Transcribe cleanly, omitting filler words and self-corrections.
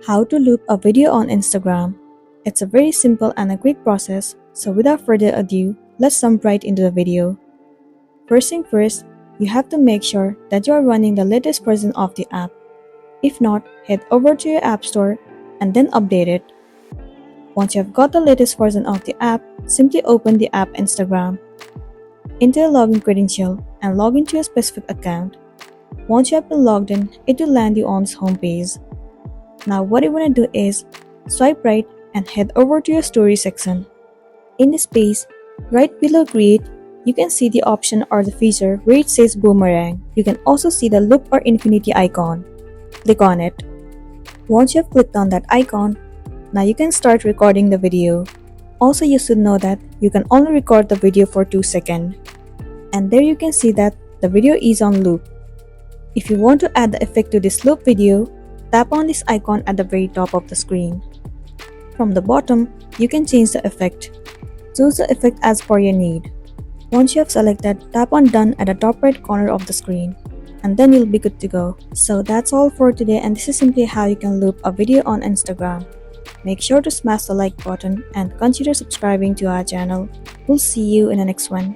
How to loop a video on Instagram. It's a very simple and a quick process, so without further ado, let's jump right into the video. First thing first, you have to make sure that you are running the latest version of the app. If not, head over to your app store and then update it. Once you have got the latest version of the app, simply open the app Instagram. Enter a login credential and log into your specific account. Once you have been logged in, it will land you on its homepage. Now what you want to do is swipe right and head over to your story section. In this page, right below create, you can see the option or the feature where it says boomerang. You can also see the loop or infinity icon. Click on it. Once you have clicked on that icon, now you can start recording the video. Also, you should know that you can only record the video for 2 seconds. And there you can see that the video is on loop. If you want to add the effect to this loop video, tap on this icon at the very top of the screen. From the bottom, you can change the effect. Choose the effect as per your need. Once you have selected, tap on done at the top right corner of the screen. And then you'll be good to go. So that's all for today, and this is simply how you can loop a video on Instagram. Make sure to smash the like button and consider subscribing to our channel. We'll see you in the next one.